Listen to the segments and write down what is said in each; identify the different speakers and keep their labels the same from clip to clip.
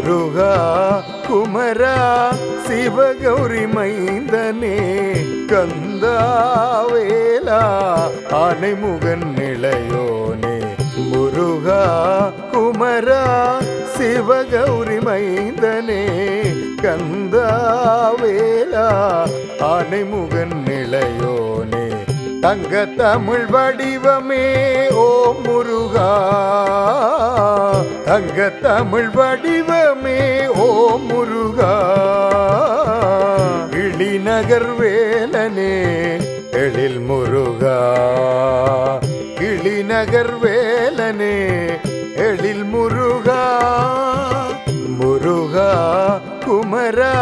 Speaker 1: முருகா குமரா சிவகௌரி மைந்தனே கந்தாவேலா ஆனைமுகன் நிலையோனே முருகா குமரா சிவகௌரி மைந்தனே கந்தாவேலா ஆனைமுகன் நிலையோனே தங்க தமிழ் வடிவமே ஓம் முருகா தங்க தமிழ் வடிவமே ஓம் முருகா கிளிநகர் வேலனே எழில் முருகா கிளிநகர் வேலனே எழில் முருகா முருகா குமரா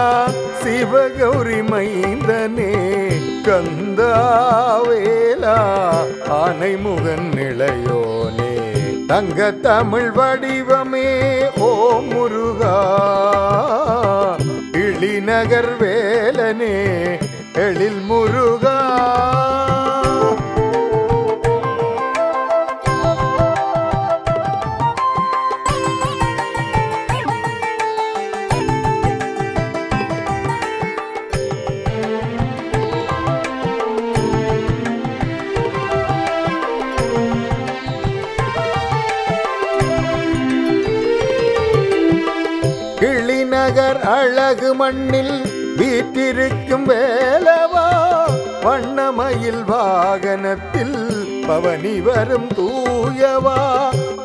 Speaker 1: சிவகௌரி மைந்தனே கந்தாவேலா ஆனைமுகன் நிலையோனே தங்க தமிழ் வடிவமே ஓம் முருகா கிளிநகர் வேலனே எழில் முருகா கிளிநகர் அழகு மண்ணில் வீற்றிருக்கும் வேலவா வண்ணமயில் வாகனத்தில் பவனி வரும் தூயவா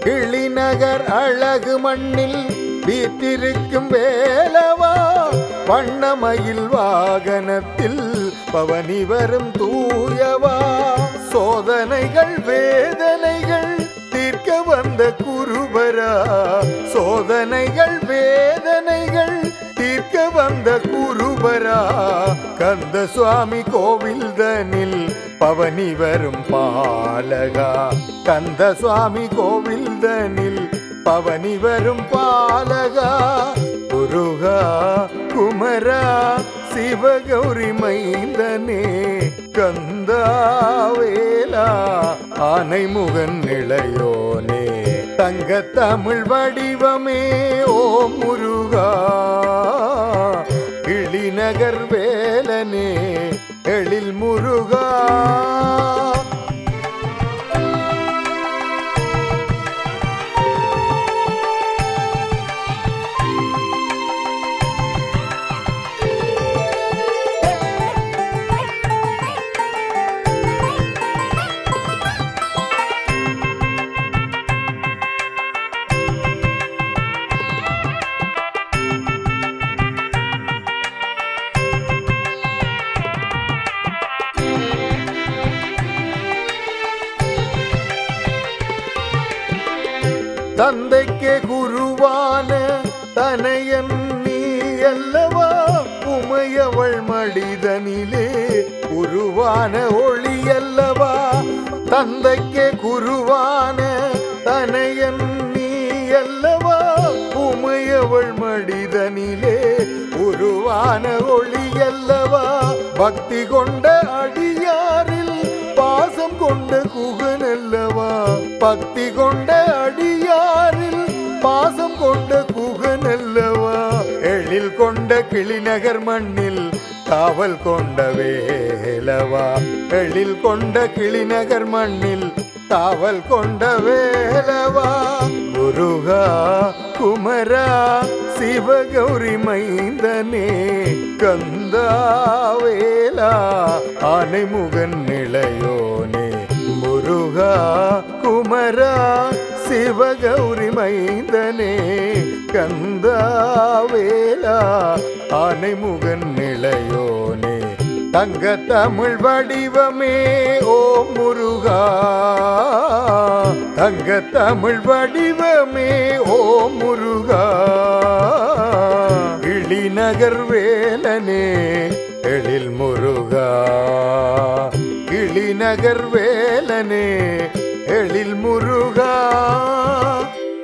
Speaker 1: கிளிநகர் அழகு மண்ணில் வீற்றிருக்கும் வேலவா வண்ணமயில் வாகனத்தில் பவனி வரும் தூயவா சோதனைகள் வேதனைகள் தீர்க்க வந்த குருபரா சோதனைகள் வேதனைகள் தீர்க்க வந்த குருபரா கந்த சுவாமி கோவில் தனில் பவனி வரும் பாலகா கந்த சுவாமி கோவில் தனில் பவனி வரும் பாலகா முருகா குமரா சிவகௌரி மைந்தனே கந்தாவேலா ஆனைமுகன் நிலையோனே தங்க தமிழ் வடிவமே ஓம் முருகா கிளிநகர் வேலனே எழில் முருகா தந்தைக்கே குருவான தனையன் நீ அல்லவா உமையவள் மடிதனிலே உருவான ஒளி அல்லவா தந்தைக்கே குருவான தனையன் நீ அல்லவா உமையவள் மடிதனிலே உருவான ஒளி அல்லவா பக்தி கொண்ட அடியாரில் பாசம் கொண்ட குகனல்லவா பக்தி கொண்ட அடியாரில் பாசம் கொண்ட குகனல்லவா எழில் கொண்ட கிளிநகர் மண்ணில் காவல் கொண்ட வேலவா எழில் கொண்ட கிளிநகர் மண்ணில் காவல் கொண்ட வேலவா முருகா குமரா சிவகௌரி மைந்தனே கந்தாவேலா ஆனைமுகன் நிலையோனே முருகா குமரா சிவகௌரி மைந்தனே கந்தாவேலா ஆனைமுகன் நிலையோனே தங்க தமிழ் வடிவமே ஓம் முருகா தங்க தமிழ் வடிவமே ஓம் முருகா கிளிநகர் வேலனே எழில் முருகா கிளிநகர் வேலனே எழில் முருகா